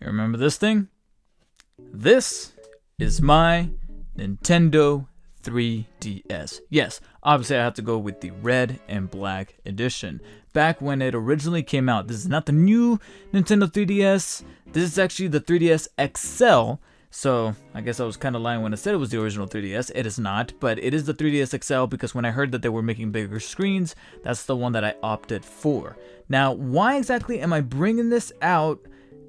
You remember this thing? This is my Nintendo 3DS. Yes, obviously I have to go with the red and black edition. Back when it originally came out, this is not the new Nintendo 3DS. This is actually the 3DS XL. So I guess I was kind of lying when I said it was the original 3DS. It is not, but it is the 3DS XL because when I heard that they were making bigger screens, that's the one that I opted for. Now, why exactly am I bringing this out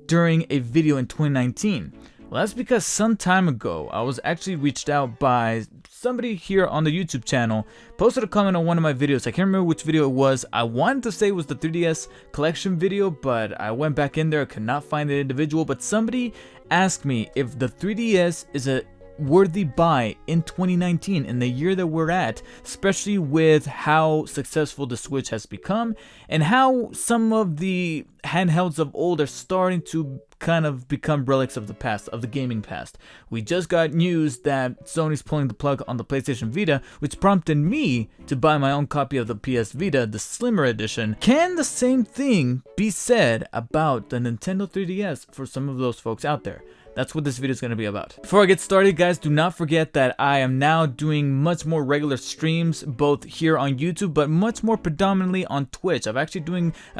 during a video in 2019? Well, that's because some time ago, I was actually reached out by somebody here on the YouTube channel, posted a comment on one of my videos. I can't remember which video it was. I wanted to say it was the 3DS collection video, but I went back in there, could not find the individual, but somebody asked me if the 3DS is a worthy buy in 2019, in the year that we're at, especially with how successful the Switch has become and how some of the handhelds of old are starting to kind of become relics of the past, of the gaming past. We just got news that Sony's pulling the plug on the PlayStation Vita, which prompted me to buy my own copy of the PS Vita, the slimmer edition. Can the same thing be said about the Nintendo 3DS for some of those folks out there? That's what this video is going to be about. Before I get started, guys, do not forget that I am now doing much more regular streams, both here on YouTube, but much more predominantly on Twitch. I've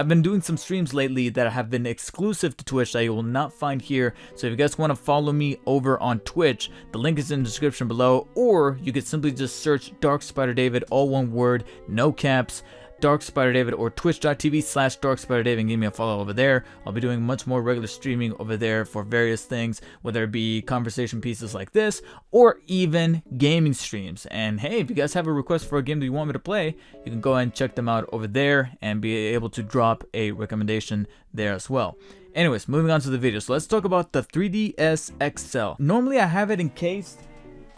been doing some streams lately that have been exclusive to Twitch that you will not find here. So if you guys want to follow me over on Twitch, the link is in the description below, or you could simply just search Dark Spider David, all one word, no caps. Dark Spider David, or twitch.tv/Dark Spider David, and give me a follow over there. I'll be doing much more regular streaming over there for various things, whether it be conversation pieces like this or even gaming streams. And hey, if you guys have a request for a game that you want me to play, you can go ahead and check them out over there and be able to drop a recommendation there as well. Anyways, moving on to the video. So let's talk about the 3DS XL. Normally I have it encased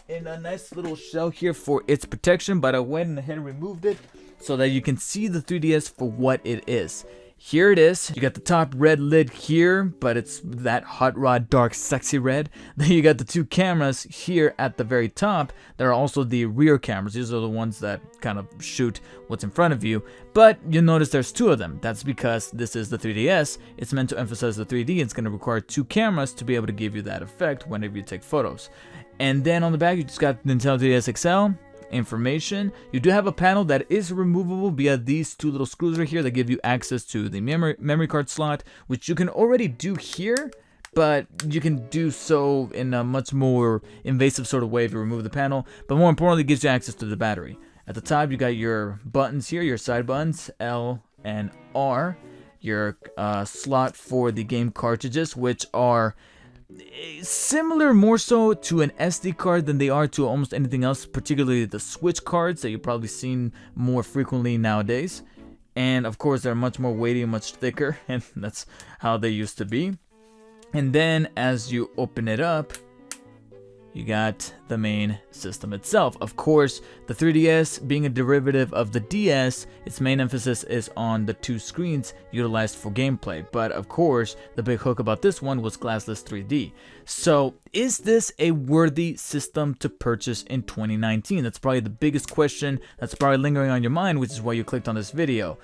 in a nice little shell here for its protection, but I went ahead and removed it so that you can see the 3DS for what it is. Here it is. You got the top red lid here, but it's that hot rod dark sexy red. Then you got the two cameras here at the very top. There are also the rear cameras. These are the ones that kind of shoot what's in front of you, but you'll notice there's two of them. That's because this is the 3DS. It's meant to emphasize the 3D. It's going to require two cameras to be able to give you that effect whenever you take photos. And then on the back, you just got Nintendo 3DS XL information. You do have a panel that is removable via these two little screws right here that give you access to the memory card slot, which you can already do here, but you can do so in a much more invasive sort of way if you remove the panel. But more importantly, it gives you access to the battery. At the top, you got your buttons here, your side buttons, L and R, your slot for the game cartridges, which are similar more so to an SD card than they are to almost anything else, particularly the Switch cards that you've probably seen more frequently nowadays. And of course, they're much more weighty and much thicker, and that's how they used to be. And then as you open it up, you got the main system itself. Of course, the 3DS being a derivative of the DS, its main emphasis is on the two screens utilized for gameplay. But of course, the big hook about this one was glassless 3D. So is this a worthy system to purchase in 2019? That's probably the biggest question that's probably lingering on your mind, which is why you clicked on this video.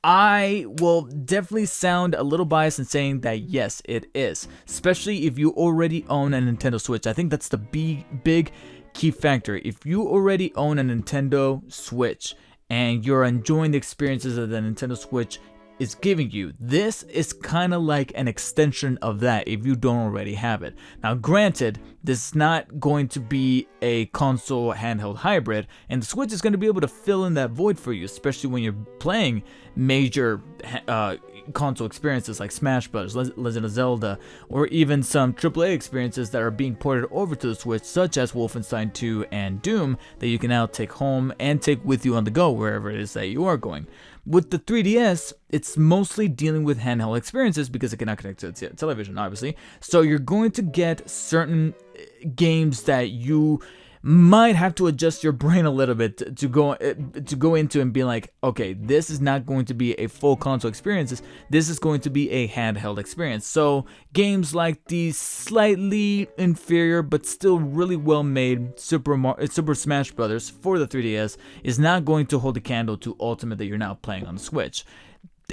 I will definitely sound a little biased in saying that yes, it is, especially if you already own a Nintendo Switch. I think that's the big key factor. If you already own a Nintendo Switch and you're enjoying the experiences that the Nintendo Switch is giving you, this is kind of like an extension of that if you don't already have it. Now granted, this is not going to be a console handheld hybrid, and the Switch is going to be able to fill in that void for you, especially when you're playing major console experiences like Smash Bros, Legend of Zelda, or even some AAA experiences that are being ported over to the Switch, such as Wolfenstein 2 and Doom, that you can now take home and take with you on the go wherever it is that you are going. With the 3DS, it's mostly dealing with handheld experiences because it cannot connect to its television, obviously. So you're going to get certain games that you might have to adjust your brain a little bit to go into and be like, okay, this is not going to be a full console experience. This is going to be a handheld experience. So games like the slightly inferior but still really well made Super Smash Bros. For the 3DS is not going to hold a candle to Ultimate that you're now playing on the Switch.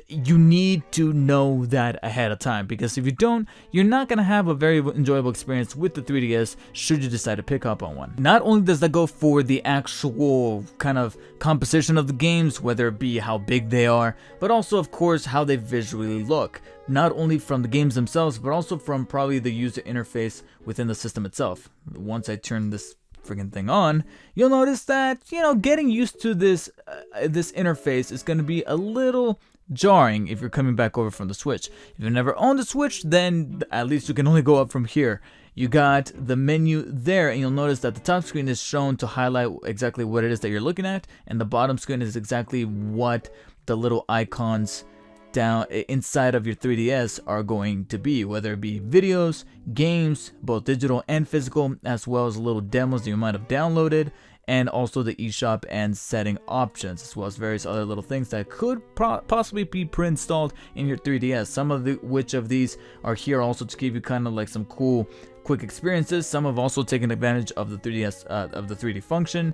you need to know that ahead of time, because if you don't, you're not going to have a very enjoyable experience with the 3DS should you decide to pick up on one. Not only does that go for the actual kind of composition of the games, whether it be how big they are, but also of course how they visually look, not only from the games themselves, but also from probably the user interface within the system itself. Once I turn this freaking thing on, you'll notice that, you know, getting used to this interface is going to be a little jarring if you're coming back over from the Switch. If you've never owned the Switch, then at least you can only go up from here. You got the menu there, and you'll notice that the top screen is shown to highlight exactly what it is that you're looking at, and the bottom screen is exactly what the little icons down inside of your 3DS are going to be, whether it be videos, games, both digital and physical, as well as little demos that you might have downloaded, and also the eShop and setting options, as well as various other little things that could possibly be pre-installed in your 3DS. Some of which of these are here also to give you kind of like some cool quick experiences. Some have also taken advantage of the 3DS of the 3D function,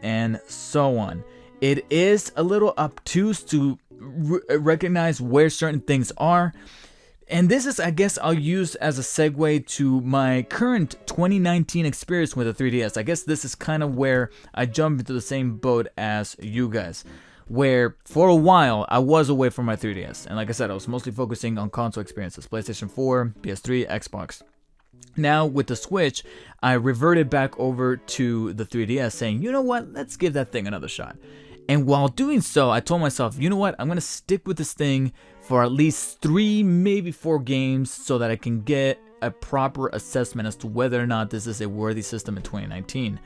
and so on. It is a little obtuse to recognize where certain things are. And this is, I guess, I'll use as a segue to my current 2019 experience with the 3DS. I guess this is kind of where I jump into the same boat as you guys, where for a while I was away from my 3DS. And like I said, I was mostly focusing on console experiences, PlayStation 4, PS3, Xbox. Now with the Switch, I reverted back over to the 3DS saying, you know what, let's give that thing another shot. And while doing so, I told myself, you know what, I'm going to stick with this thing for at least 3, maybe 4 games so that I can get a proper assessment as to whether or not this is a worthy system in 2019.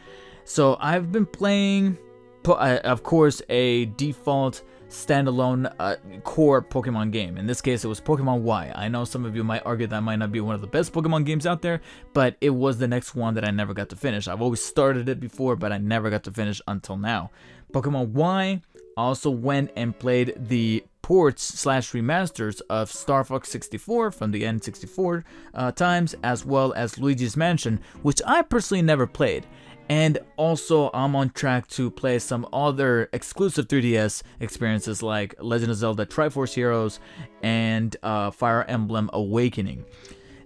So I've been playing, of course, a default standalone core Pokemon game. In this case, it was Pokemon Y. I know some of you might argue that might not be one of the best Pokemon games out there, but it was the next one that I never got to finish. I've always started it before, but I never got to finish until now. Pokemon Y, also went and played the ports / remasters of Starfox 64 from the N64 times, as well as Luigi's Mansion, which I personally never played. And also, I'm on track to play some other exclusive 3DS experiences like Legend of Zelda Triforce Heroes and Fire Emblem Awakening.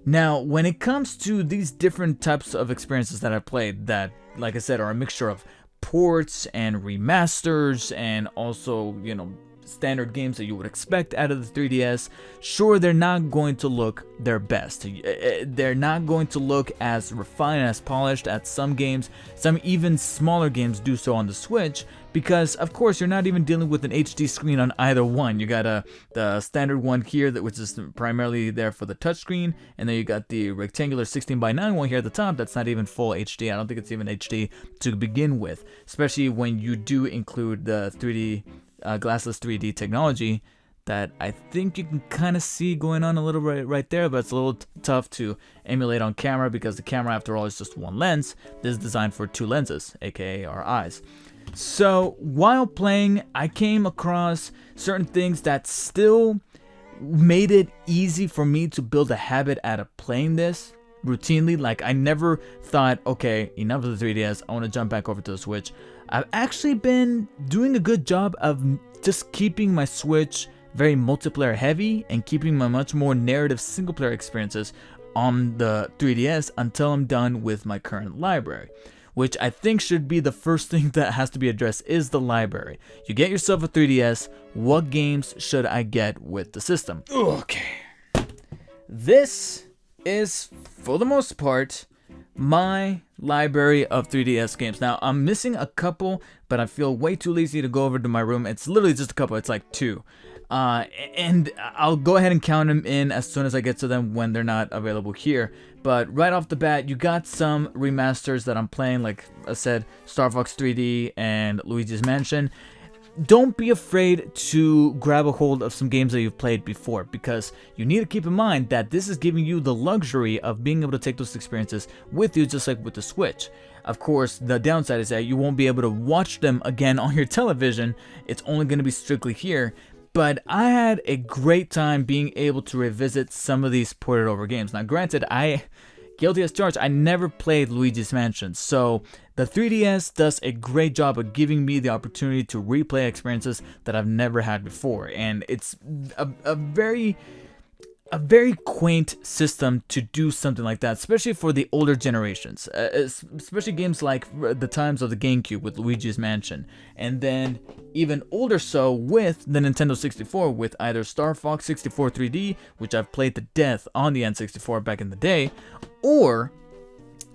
Now, when it comes to these different types of experiences that I played that, like I said, are a mixture of ports and remasters and also, you know, standard games that you would expect out of the 3DS, sure, they're not going to look their best. They're not going to look as refined, as polished as some games, some even smaller games do so on the Switch, because of course you're not even dealing with an HD screen on either one. You got the standard one here, which is primarily there for the touchscreen, and then you got the rectangular 16:9 one here at the top that's not even full HD. I don't think it's even HD to begin with, especially when you do include the 3D glassless 3D technology that I think you can kind of see going on a little bit right there, but it's a little tough to emulate on camera because the camera, after all, is just one lens. This is designed for 2 lenses, aka our eyes. So while playing, I came across certain things that still made it easy for me to build a habit out of playing this routinely. Like, I never thought, okay, enough of the 3DS, I want to jump back over to the Switch. I've actually been doing a good job of just keeping my Switch very multiplayer heavy and keeping my much more narrative single player experiences on the 3DS until I'm done with my current library, which I think should be the first thing that has to be addressed, is the library. You get yourself a 3DS, what games should I get with the system? Okay. This is, for the most part, my library of 3DS games. Now, I'm missing a couple, but I feel way too lazy to go over to my room. It's literally just a couple. It's like 2. And I'll go ahead and count them in as soon as I get to them when they're not available here. But right off the bat, you got some remasters that I'm playing, like I said, Starfox 3D and Luigi's Mansion. Don't be afraid to grab a hold of some games that you've played before, because you need to keep in mind that this is giving you the luxury of being able to take those experiences with you, just like with the Switch. Of course, the downside is that you won't be able to watch them again on your television. It's only going to be strictly here. But I had a great time being able to revisit some of these ported over games. Now, granted, guilty as charged, I never played Luigi's Mansion. So the 3DS does a great job of giving me the opportunity to replay experiences that I've never had before. And it's a very quaint system to do something like that, especially for the older generations, especially games like the times of the GameCube with Luigi's Mansion, and then even older so with the Nintendo 64 with either Starfox 64 3D, which I've played to death on the N64 back in the day, or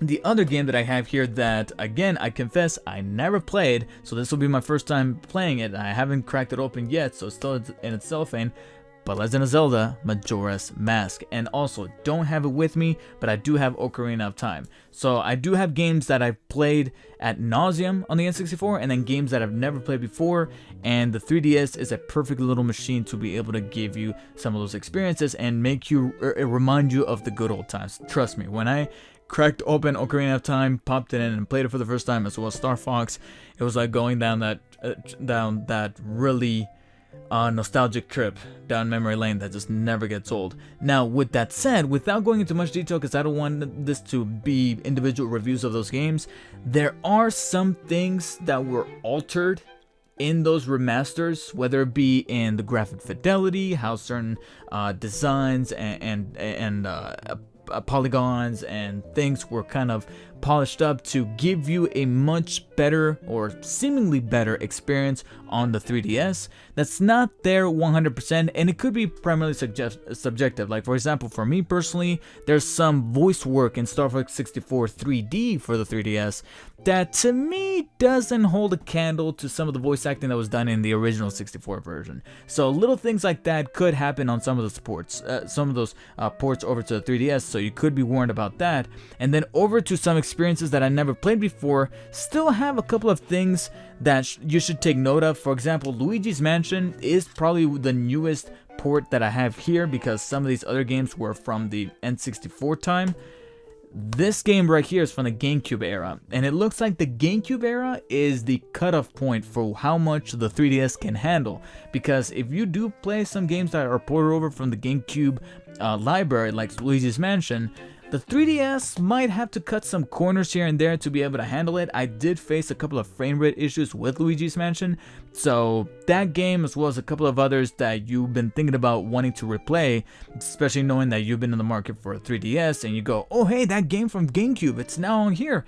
the other game that I have here that, again, I confess I never played, so this will be my first time playing it. I haven't cracked it open yet, so it's still in its cellophane. But Legend of Zelda Majora's Mask. And also, don't have it with me, but I do have Ocarina of Time. So I do have games that I've played ad nauseum on the N64, and then games that I've never played before, and the 3DS is a perfect little machine to be able to give you some of those experiences and make you, remind you of the good old times. Trust me, when I cracked open Ocarina of Time, popped it in, and played it for the first time, as well as Star Fox, it was like going down that really nostalgic trip down memory lane that just never gets old. Now, with that said, without going into much detail, because I don't want this to be individual reviews of those games, there are some things that were altered in those remasters, whether it be in the graphic fidelity, how certain designs and polygons and things were kind of polished up to give you a much better or seemingly better experience on the 3DS. That's not there 100%, and it could be primarily subjective. Like, for example, for me personally, there's some voice work in Star Fox 64 3D for the 3DS that to me doesn't hold a candle to some of the voice acting that was done in the original 64 version. So little things like that could happen on some of the ports, ports over to the 3DS, so you could be warned about that. And then over to some experiences that I never played before, still have a couple of things that you should take note of. For example, Luigi's Mansion is probably the newest port that I have here, because some of these other games were from the N64 time. This game right here is from the GameCube era, and it looks like the GameCube era is the cutoff point for how much the 3DS can handle, because if you do play some games that are ported over from the GameCube library, like Luigi's Mansion, the 3DS might have to cut some corners here and there to be able to handle it. I did face a couple of frame rate issues with Luigi's Mansion, so that game, as well as a couple of others that you've been thinking about wanting to replay, especially knowing that you've been in the market for a 3DS and you go, oh hey, that game from GameCube, it's now on here.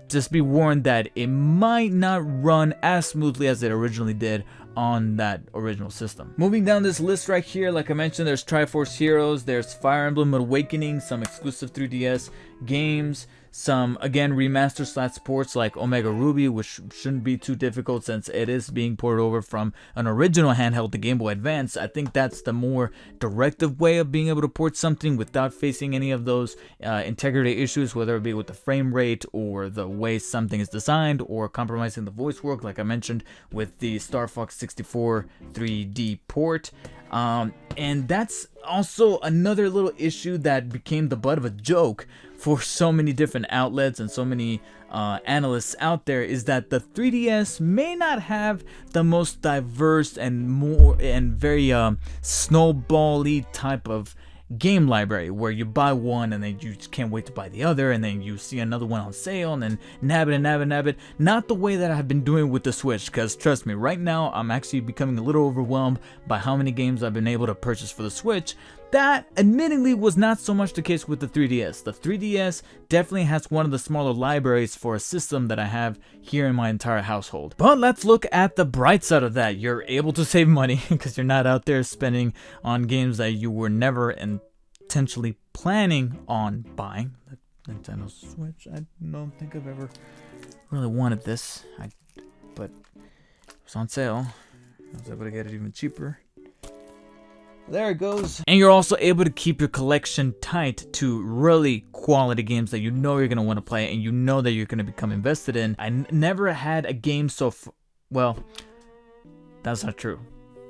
Just be warned that it might not run as smoothly as it originally did on that original system. Moving down this list right here, like I mentioned, there's Triforce Heroes, there's Fire Emblem Awakening, some exclusive 3DS games, some, again, remaster / ports like Omega Ruby, which shouldn't be too difficult since it is being ported over from an original handheld to Game Boy Advance. I think that's the more directive way of being able to port something without facing any of those integrity issues, whether it be with the frame rate or the way something is designed or compromising the voice work, like I mentioned with the Star Fox 64 3D port. And that's also another little issue that became the butt of a joke for so many different outlets and so many analysts out there, is that the 3DS may not have the most diverse and very snowball-y type of game library, where you buy one and then you just can't wait to buy the other, and then you see another one on sale and then nab it. Not the way that I've been doing with the Switch, because trust me, right now I'm actually becoming a little overwhelmed by how many games I've been able to purchase for the Switch. That admittedly was not so much the case with the 3DS. The 3DS definitely has one of the smaller libraries for a system that I have here in my entire household. But let's look at the bright side of that. You're able to save money because you're not out there spending on games that you were never intentionally planning on buying. The Nintendo Switch, I don't think I've ever really wanted this, but it was on sale. I was able to get it even cheaper. There it goes. And you're also able to keep your collection tight to really quality games that you know you're going to want to play and you know that you're going to become invested in. I never had a game well, that's not true.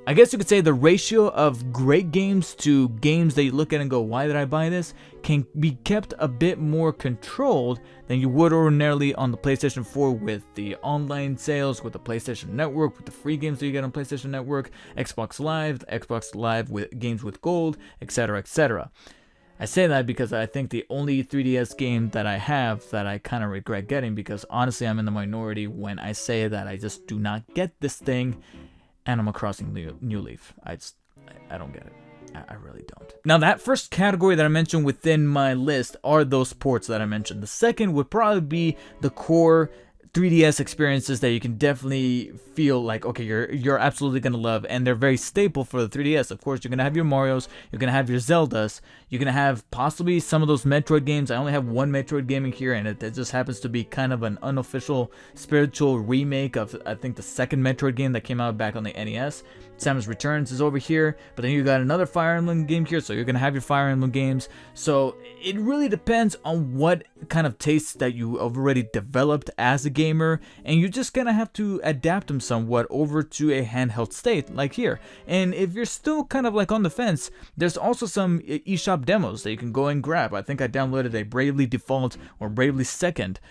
I guess you could say the ratio of great games to games that you look at and go, why did I buy this, can be kept a bit more controlled than you would ordinarily on the PlayStation 4 with the online sales, with the PlayStation Network, with the free games that you get on PlayStation Network, Xbox Live with games with gold, etc., etc. I say that because I think the only 3DS game that I have that I kind of regret getting, because honestly I'm in the minority when I say that I just do not get this thing, Animal Crossing New Leaf. I don't get it. I really don't. Now, that first category that I mentioned within my list are those ports that I mentioned. The second would probably be the core 3DS experiences that you can definitely feel like, okay, you're absolutely gonna love, and they're very staple for the 3DS. Of course, you're gonna have your Marios, you're gonna have your Zeldas, you're gonna have possibly some of those Metroid games. I only have one Metroid game in here, and it just happens to be kind of an unofficial spiritual remake of, I think, the second Metroid game that came out back on the NES. Samus Returns is over here, but then you got another Fire Emblem game here, so you're gonna have your Fire Emblem games. So it really depends on what kind of tastes that you already developed as a gamer, and you're just gonna have to adapt them somewhat over to a handheld state like here. And if you're still kind of like on the fence, there's also some eShop demos that you can go and grab. I think I downloaded a Bravely Default or Bravely Second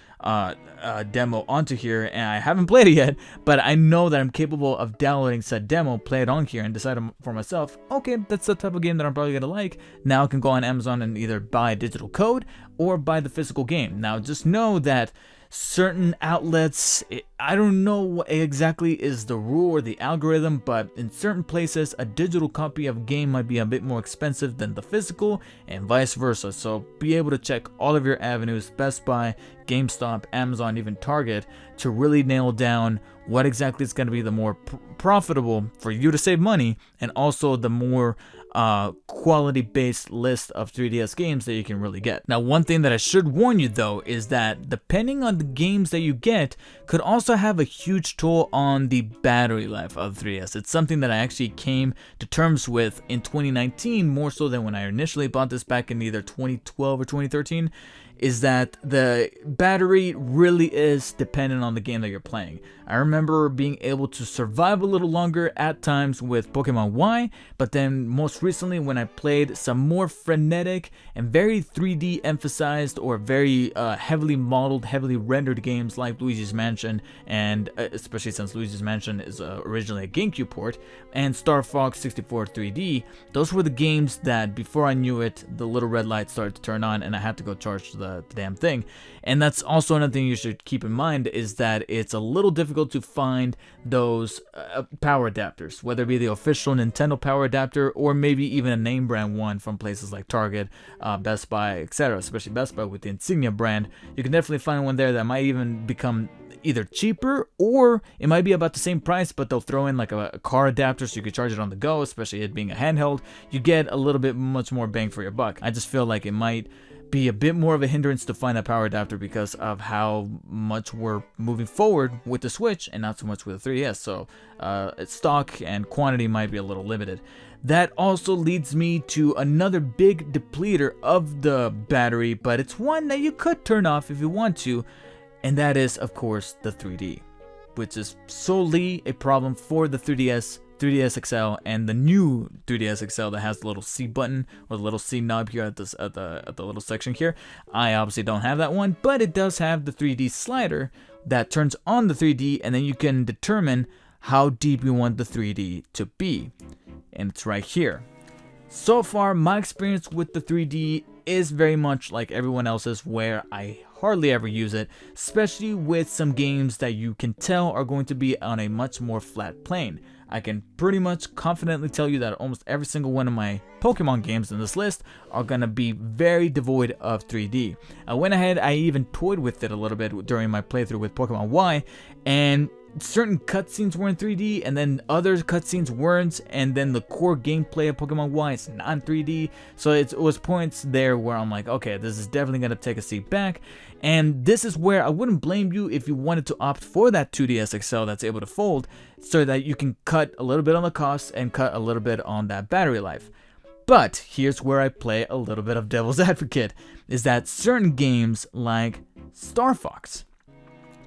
demo onto here, and I haven't played it yet, but I know that I'm capable of downloading said demo, play it on here, and decide for myself, okay, that's the type of game that I'm probably gonna like. Now I can go on Amazon and either buy digital code or buy the physical game. Now just know that certain outlets, I don't know what exactly is the rule or the algorithm, but in certain places a digital copy of a game might be a bit more expensive than the physical, and vice versa. So be able to check all of your avenues, Best Buy, GameStop, Amazon, even Target, to really nail down what exactly is going to be the more profitable for you to save money, and also the more quality-based list of 3DS games that you can really get. Now, one thing that I should warn you though is that depending on the games that you get could also have a huge toll on the battery life of 3DS. It's something that I actually came to terms with in 2019, more so than when I initially bought this back in either 2012 or 2013. Is that the battery really is dependent on the game that you're playing. I remember being able to survive a little longer at times with Pokemon Y, but then most recently when I played some more frenetic and very 3D emphasized or very heavily modeled, heavily rendered games like Luigi's Mansion, and especially since Luigi's Mansion is originally a GameCube port, and Starfox 64 3D, those were the games that before I knew it, the little red light started to turn on and I had to go charge the damn thing. And that's also another thing you should keep in mind, is that it's a little difficult to find those power adapters, whether it be the official Nintendo power adapter or maybe even a name brand one from places like Target, Best Buy, etc. Especially Best Buy with the Insignia brand. You can definitely find one there that might even become either cheaper, or it might be about the same price, but they'll throw in like a car adapter so you could charge it on the go, especially it being a handheld. You get a little bit much more bang for your buck. I just feel like it might be a bit more of a hindrance to find that power adapter because of how much we're moving forward with the Switch and not so much with the 3DS. So stock and quantity might be a little limited. That also leads me to another big depleter of the battery, but it's one that you could turn off if you want to, and that is, of course, the 3D, which is solely a problem for the 3DS, 3DS XL, and the new 3DS XL that has the little C button or the little C knob here at the little section here. I obviously don't have that one, but it does have the 3D slider that turns on the 3D, and then you can determine how deep you want the 3D to be, and it's right here. So far, my experience with the 3D is very much like everyone else's, where I hardly ever use it, especially with some games that you can tell are going to be on a much more flat plane. I can pretty much confidently tell you that almost every single one of my Pokemon games in this list are going to be very devoid of 3D. I went ahead, I even toyed with it a little bit during my playthrough with Pokemon Y, and certain cutscenes were in 3D, and then other cutscenes weren't, and then the core gameplay of Pokemon Y is not in 3D. So it was points there where I'm like, okay, this is definitely going to take a seat back. And this is where I wouldn't blame you if you wanted to opt for that 2DS XL that's able to fold, so that you can cut a little bit on the cost and cut a little bit on that battery life. But here's where I play a little bit of devil's advocate, is that certain games like Starfox,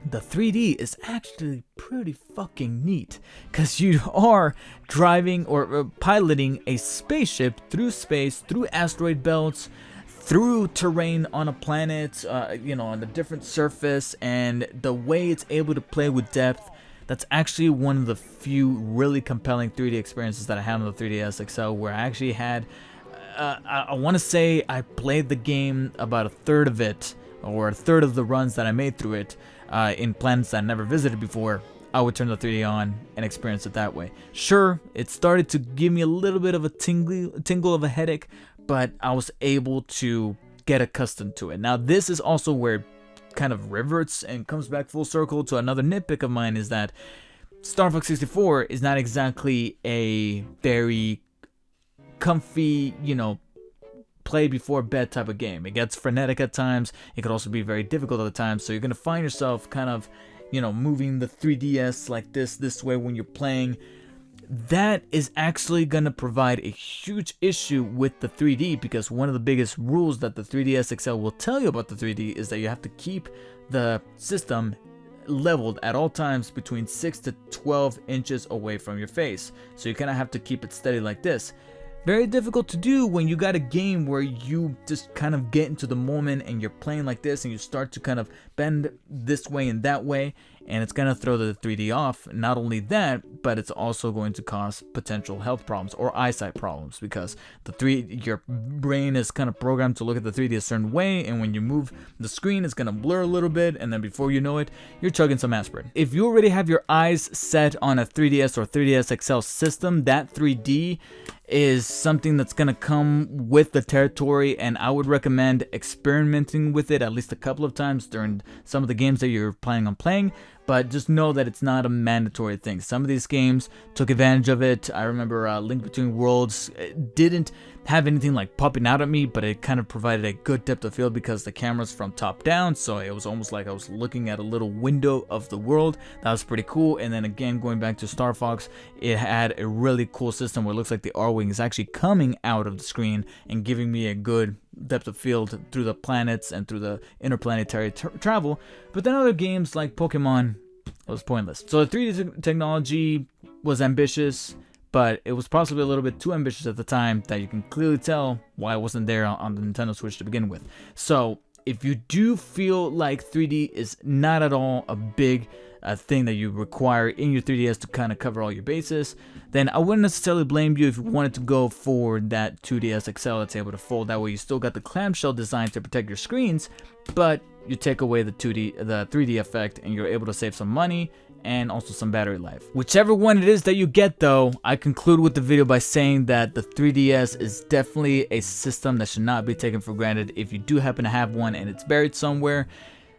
the 3D is actually pretty fucking neat, because you are driving or piloting a spaceship through space, through asteroid belts, through terrain on a planet, on a different surface, and the way it's able to play with depth, that's actually one of the few really compelling 3D experiences that I had on the 3DS XL, where I actually had I want to say I played the game about a third of it, or a third of the runs that I made through it in planets that I never visited before. I would turn the 3D on and experience it that way. Sure, it started to give me a little bit of a tingle of a headache, but I was able to get accustomed to it. Now, this is also where it kind of reverts and comes back full circle to another nitpick of mine, is that Starfox 64 is not exactly a very comfy, play before bed type of game. It gets frenetic at times. It could also be very difficult at times. So you're going to find yourself kind of, moving the 3DS like this way when you're playing. That is actually going to provide a huge issue with the 3D, because one of the biggest rules that the 3DS XL will tell you about the 3D is that you have to keep the system leveled at all times between 6 to 12 inches away from your face. So you kind of have to keep it steady like this. Very difficult to do when you got a game where you just kind of get into the moment and you're playing like this and you start to kind of bend this way and that way, and it's going to throw the 3D off. Not only that, but it's also going to cause potential health problems or eyesight problems, because your brain is kind of programmed to look at the 3D a certain way, and when you move the screen, it's going to blur a little bit, and then before you know it, you're chugging some aspirin. If you already have your eyes set on a 3DS or 3DS XL system, that 3D is something that's going to come with the territory, and I would recommend experimenting with it at least a couple of times during some of the games that you're planning on playing. But just know that it's not a mandatory thing. Some of these games took advantage of it. I remember Link Between Worlds didn't have anything like popping out at me, but it kind of provided a good depth of field because the camera's from top down, so it was almost like I was looking at a little window of the world. That was pretty cool. And then again, going back to Star Fox, it had a really cool system where it looks like the R-Wing is actually coming out of the screen and giving me a good depth of field through the planets and through the interplanetary travel. But then other games like Pokemon, it was pointless. So the 3D technology was ambitious, but it was possibly a little bit too ambitious at the time, that you can clearly tell why it wasn't there on the Nintendo Switch to begin with. So if you do feel like 3D is not at all a big thing that you require in your 3DS to kind of cover all your bases, then I wouldn't necessarily blame you if you wanted to go for that 2DS XL that's able to fold. That way you still got the clamshell design to protect your screens, but you take away the 3D effect, and you're able to save some money and also some battery life. Whichever one it is that you get though, I conclude with the video by saying that the 3DS is definitely a system that should not be taken for granted. If you do happen to have one and it's buried somewhere,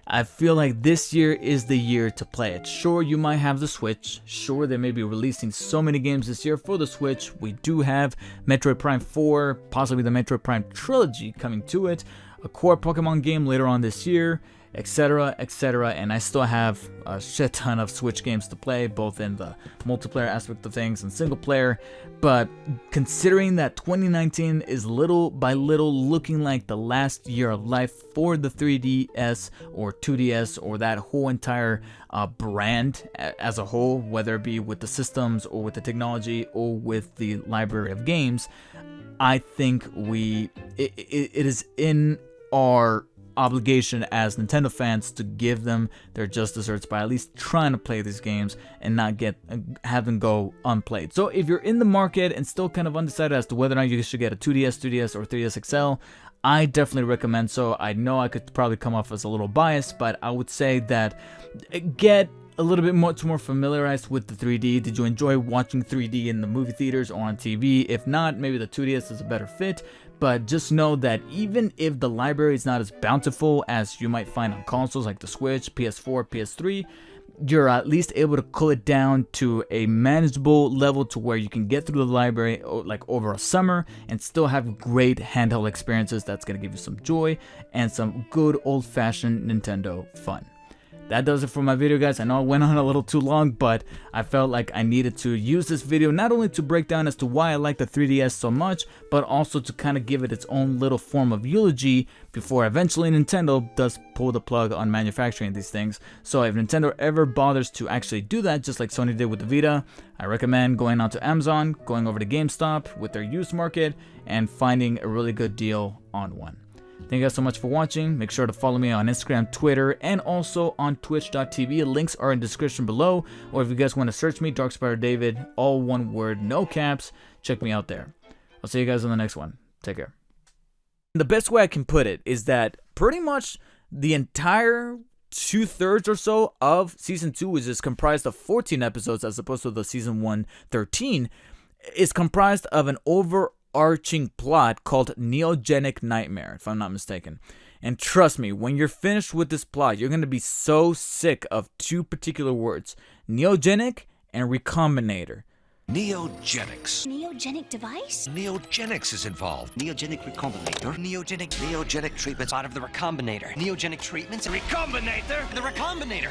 I feel like this year is the year to play it. Sure, you might have the Switch. Sure, they may be releasing so many games this year for the Switch. We do have Metroid Prime 4, possibly the Metroid Prime trilogy coming to it, a core Pokemon game later on this year, etc, etc, and I still have a shit ton of Switch games to play, both in the multiplayer aspect of things and single player. But considering that 2019 is little by little looking like the last year of life for the 3DS or 2DS or that whole entire brand as a whole, whether it be with the systems or with the technology or with the library of games, I think it is in our obligation as Nintendo fans to give them their just desserts by at least trying to play these games and not have them go unplayed. So if you're in the market and still kind of undecided as to whether or not you should get a 2DS, or 3DS XL, I definitely recommend so. I know I could probably come off as a little biased, but I would say that get a little bit more familiarized with the 3D. Did you enjoy watching 3D in the movie theaters or on TV? If not, maybe the 2DS is a better fit. But just know that even if the library is not as bountiful as you might find on consoles like the Switch, PS4, PS3, you're at least able to cool it down to a manageable level to where you can get through the library like over a summer and still have great handheld experiences that's going to give you some joy and some good old-fashioned Nintendo fun. That does it for my video, guys. I know I went on a little too long, but I felt like I needed to use this video not only to break down as to why I like the 3DS so much, but also to kind of give it its own little form of eulogy before eventually Nintendo does pull the plug on manufacturing these things. So if Nintendo ever bothers to actually do that, just like Sony did with the Vita, I recommend going onto Amazon, going over to GameStop with their used market, and finding a really good deal on one. Thank you guys so much for watching. Make sure to follow me on Instagram, Twitter, and also on twitch.tv. Links are in the description below. Or if you guys want to search me, Dark Spider David, all one word, no caps, check me out there. I'll see you guys on the next one. Take care. The best way I can put it is that pretty much the entire 2/3 or so of season 2 is just comprised of 14 episodes as opposed to the season 1 13, is comprised of an overarching plot called Neogenic Nightmare, if I'm not mistaken. And trust me, when you're finished with this plot, you're going to be so sick of two particular words: neogenic and recombinator. Neogenics. Neogenic device? Neogenics is involved. Neogenic recombinator. Neogenic treatments. Out of the recombinator. Neogenic treatments. Recombinator? The recombinator.